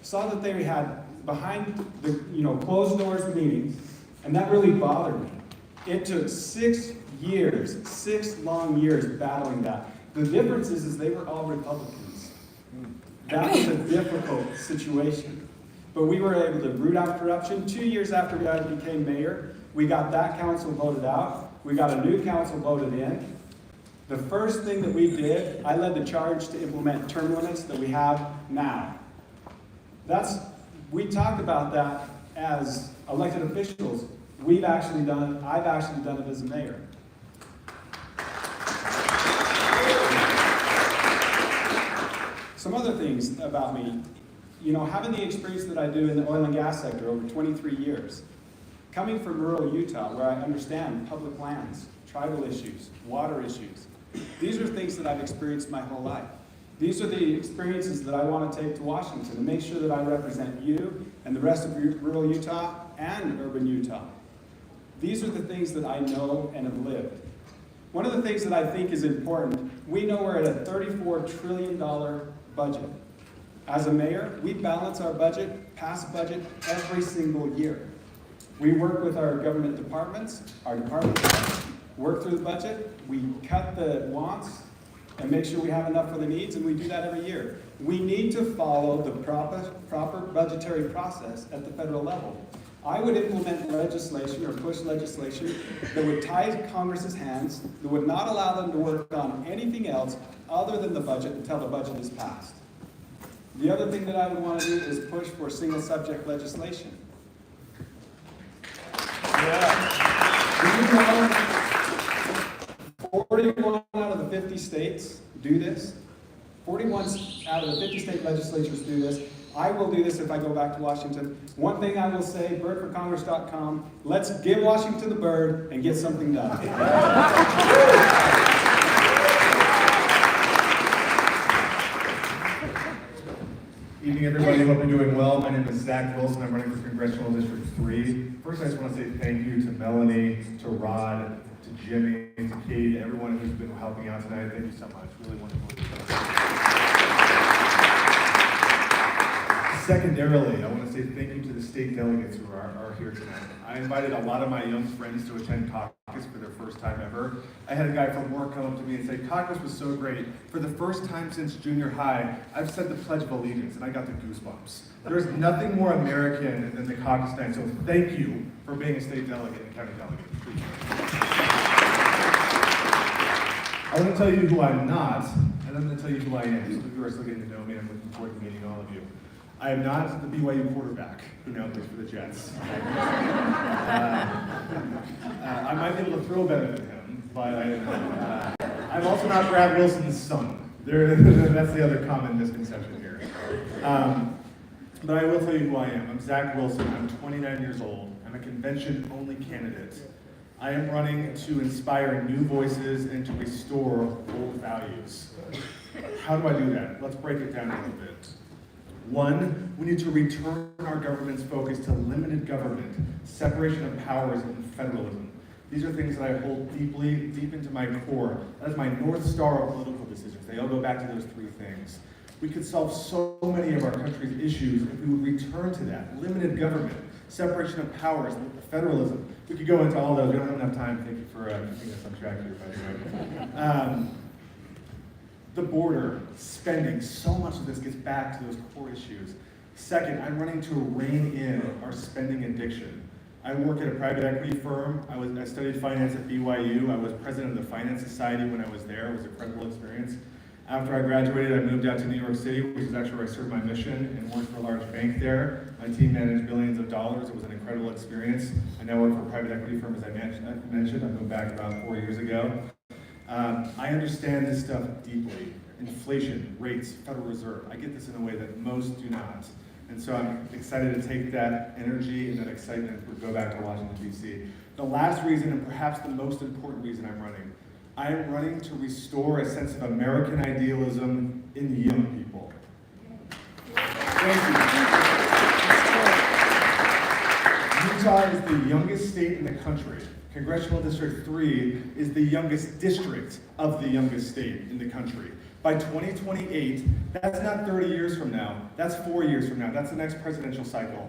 saw that they had behind the closed doors meetings, and that really bothered me. It took 6 years, 6 long years battling that. The difference is they were all Republicans. That was a difficult situation. But we were able to root out corruption. 2 years after I became mayor, we got that council voted out. We got a new council voted in. The first thing that we did, I led the charge to implement term limits that we have now. We talked about that as elected officials. I've actually done it as a mayor. Some other things about me, having the experience that I do in the oil and gas sector over 23 years, coming from rural Utah where I understand public lands, tribal issues, water issues, these are things that I've experienced my whole life. These are the experiences that I want to take to Washington to make sure that I represent you and the rest of rural Utah and urban Utah. These are the things that I know and have lived. One of the things that I think is important, we know we're at a $34 trillion budget. As a mayor, we balance our budget, pass budget every single year. We work with our government departments, work through the budget, we cut the wants, and make sure we have enough for the needs, and we do that every year. We need to follow the proper budgetary process at the federal level. I would implement legislation or push legislation that would tie Congress's hands, that would not allow them to work on anything else other than the budget until the budget is passed. The other thing that I would want to do is push for single subject legislation. Yeah. Do you know 41 out of the 50 states do this? 41 out of the 50 state legislatures do this. I will do this if I go back to Washington. One thing I will say, birdforcongress.com, let's give Washington the bird and get something done. Evening, everybody. Hope you're doing well. My name is Zach Wilson. I'm running for Congressional District 3. First, I just want to say thank you to Melanie, to Rod, to Jimmy, to Katie, to everyone who's been helping out tonight. Thank you so much. Really wonderful. Secondarily, I want to say thank you to the state delegates who are here tonight. I invited a lot of my young friends to attend caucus for their first time ever. I had a guy from work come up to me and say, caucus was so great. For the first time since junior high, I've said the Pledge of Allegiance, and I got the goosebumps. There's nothing more American than the caucus night, so thank you for being a state delegate and county delegate. I want to tell you who I'm not, and I'm going to tell you who I am. Some of you are still getting to know me, and I'm looking forward to meeting all of you. I am not the BYU quarterback who now plays for the Jets. I might be able to throw better than him, but I'm also not Brad Wilson's son. That's the other common misconception here. But I will tell you who I am. I'm Zach Wilson. I'm 29 years old. I'm a convention-only candidate. I am running to inspire new voices and to restore old values. How do I do that? Let's break it down a little bit. One, we need to return our government's focus to limited government, separation of powers, and federalism. These are things that I hold deep into my core. That is my North Star of political decisions. They all go back to those 3 things. We could solve so many of our country's issues if we would return to that. Limited government, separation of powers, federalism. We could go into all those. We don't have enough time. Thank you for keeping us on track here, by the way. The border, spending, so much of this gets back to those core issues. Second, I'm running to rein in our spending addiction. I work at a private equity firm. I studied finance at BYU. I was president of the Finance Society when I was there. It was an incredible experience. After I graduated, I moved out to New York City, which is actually where I served my mission, and worked for a large bank there. My team managed billions of dollars. It was an incredible experience. I now work for a private equity firm, as I mentioned. I moved back about 4 years ago. I understand this stuff deeply. Inflation, rates, Federal Reserve. I get this in a way that most do not. And so I'm excited to take that energy and that excitement and go back to Washington, D.C. The last reason, and perhaps the most important reason I'm running, I am running to restore a sense of American idealism in the young people. Thank you. Utah is the youngest state in the country. Congressional District 3 is the youngest district of the youngest state in the country. By 2028, that's not 30 years from now, that's 4 years from now, that's the next presidential cycle.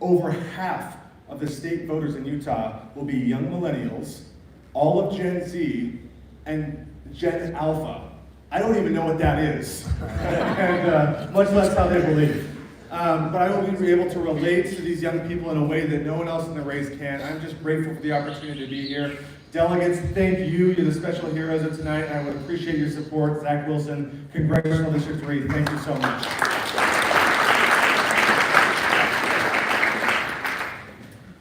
Over half of the state voters in Utah will be young millennials, all of Gen Z, and Gen Alpha. I don't even know what that is, and much less how they believe. But I will be able to relate to these young people in a way that no one else in the race can. I'm just grateful for the opportunity to be here. Delegates, thank you. You're the special heroes of tonight, and I would appreciate your support. Zach Wilson, Congressional District 3, thank you so much.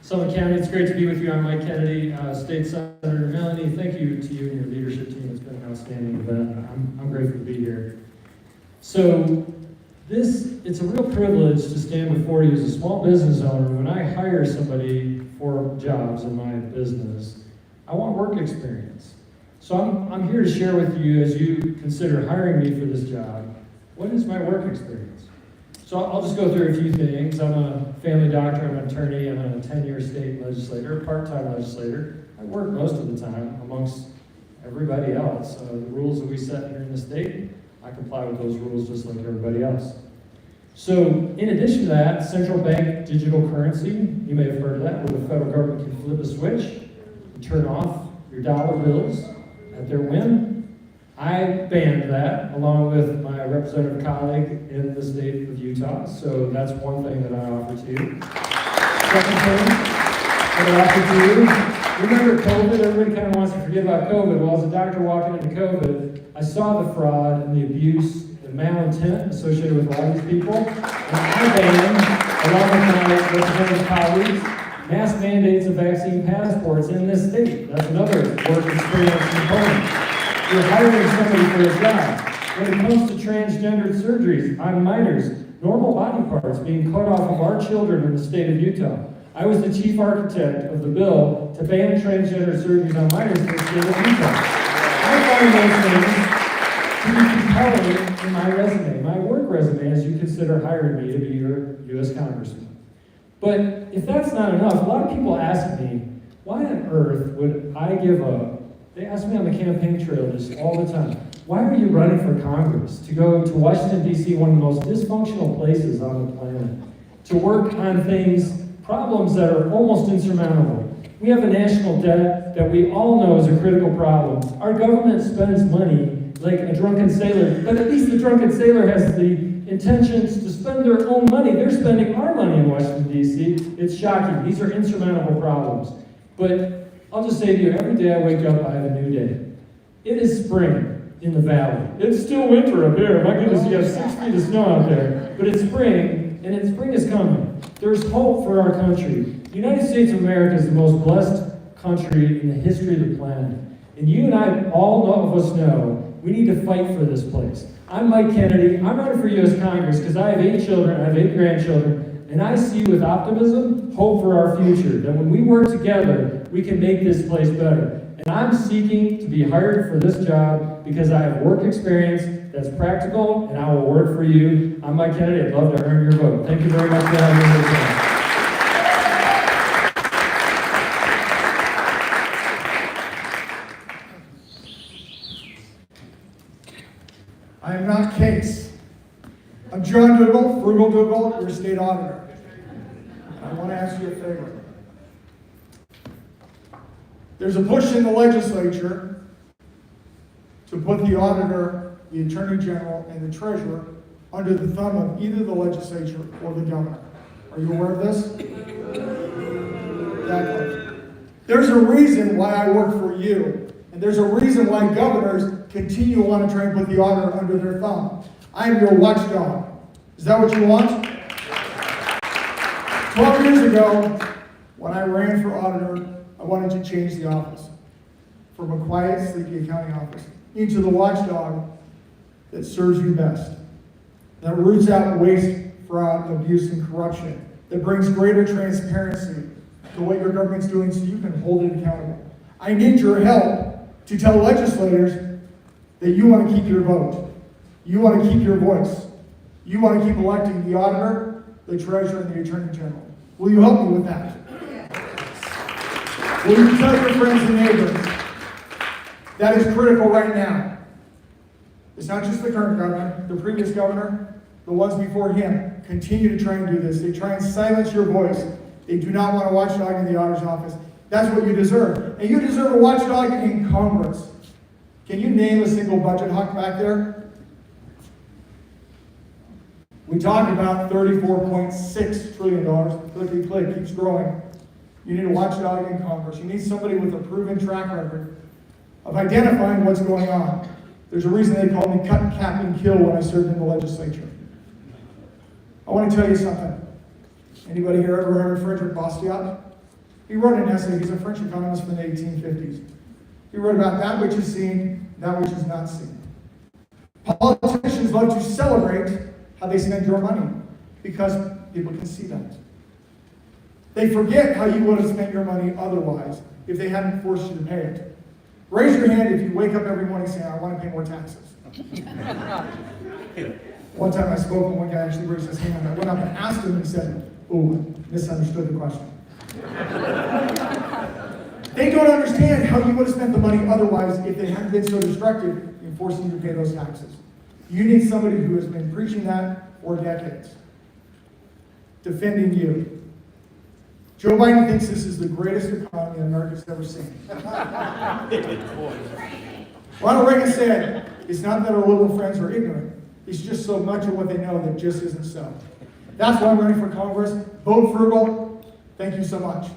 Summit County, it's great to be with you. I'm Mike Kennedy, State Senator Melanie. Thank you to you and your leadership team. It's been an outstanding event. I'm grateful to be here. So it's a real privilege to stand before you as a small business owner. When I hire somebody for jobs in my business, I want work experience. So I'm here to share with you, as you consider hiring me for this job, what is my work experience? So I'll just go through a few things. I'm a family doctor, I'm an attorney, I'm a 10-year state legislator, part-time legislator. I work most of the time amongst everybody else. The rules that we set here in the state, I comply with those rules just like everybody else. So in addition to that, central bank digital currency, you may have heard of that, where the federal government can flip a switch and turn off your dollar bills at their whim. I banned that along with my representative colleague in the state of Utah, so that's one thing that I offer to you. Second thing that I offer to you, remember COVID? Everybody kind of wants to forget about COVID. Well, as a doctor walking into COVID, I saw the fraud and the abuse and malintent associated with a lot of these people, and I banned, along with my representative colleagues, mass mandates of vaccine passports in this state. That's another work experience component. You're hiring somebody for a job. When it comes to transgendered surgeries on minors, normal body parts being cut off of our children in the state of Utah. I was the chief architect of the bill to ban transgender surgeries on minors in the state of Utah. I find those things to be compelling in my resume, my work resume, as you consider hiring me to be your U.S. Congressman. But if that's not enough, a lot of people ask me, why on earth would I give up? They ask me on the campaign trail just all the time, why are you running for Congress? To go to Washington, D.C., one of the most dysfunctional places on the planet, to work on things, problems that are almost insurmountable. We have a national debt that we all know is a critical problem. Our government spends money like a drunken sailor, but at least the drunken sailor has the intentions to spend their own money. They're spending our money in Washington, D.C. It's shocking. These are insurmountable problems. But I'll just say to you, every day I wake up, I have a new day. It is spring in the valley. It's still winter up here. My goodness, you have 6 feet of snow out there. But it's spring, and spring is coming. There's hope for our country. The United States of America is the most blessed country in the history of the planet. And you and I, all of us know, we need to fight for this place. I'm Mike Kennedy. I'm running for U.S. Congress because I have 8 children, I have 8 grandchildren, and I see with optimism, hope for our future, that when we work together, we can make this place better. And I'm seeking to be hired for this job because I have work experience that's practical, and I will work for you. I'm Mike Kennedy. I'd love to earn your vote. Thank you very much for having me here. I am not Case. I'm John Dougall, Frugal Dougall, your state auditor. I want to ask you a favor. There's a push in the legislature to put the auditor, the attorney general, and the treasurer under the thumb of either the legislature or the governor. Are you aware of this? Exactly. There's a reason why I work for you, and there's a reason why governors continue to want to try and put the auditor under their thumb. I am your watchdog. Is that what you want? 12 years ago, when I ran for auditor, I wanted to change the office from a quiet, sleepy accounting office into the watchdog that serves you best, that roots out waste, fraud, abuse, and corruption, that brings greater transparency to what your government's doing so you can hold it accountable. I need your help to tell legislators that you want to keep your vote. You want to keep your voice. You want to keep electing the auditor, the treasurer, and the attorney general. Will you help me with that? Will you tell your friends and neighbors that is critical right now? It's not just the current governor, the previous governor, the ones before him continue to try and do this. They try and silence your voice. They do not want a watchdog in the auditor's office. That's what you deserve. And you deserve a watchdog in Congress. Can you name a single budget hawk back there? We talked about $34.6 trillion. Clickety click keeps growing. You need a watchdog in Congress. You need somebody with a proven track record of identifying what's going on. There's a reason they call me cut, cap, and kill when I served in the legislature. I want to tell you something. Anybody here ever heard of Frederick Bastiat? He wrote an essay. He's a French economist from the 1850s. He wrote about that which is seen, that which is not seen. Politicians love to celebrate how they spend your money because people can see that. They forget how you would have spent your money otherwise if they hadn't forced you to pay it. Raise your hand if you wake up every morning saying, I want to pay more taxes. One time I spoke and one guy actually raised his hand. I went up and asked him and he said, ooh, misunderstood the question. They don't understand how you would have spent the money otherwise if they hadn't been so destructive in forcing you to pay those taxes. You need somebody who has been preaching that for decades, defending you. Joe Biden thinks this is the greatest economy America's ever seen. Ronald Reagan said, it's not that our liberal friends are ignorant, it's just so much of what they know that just isn't so. That's why I'm running for Congress. Vote frugal. Thank you so much.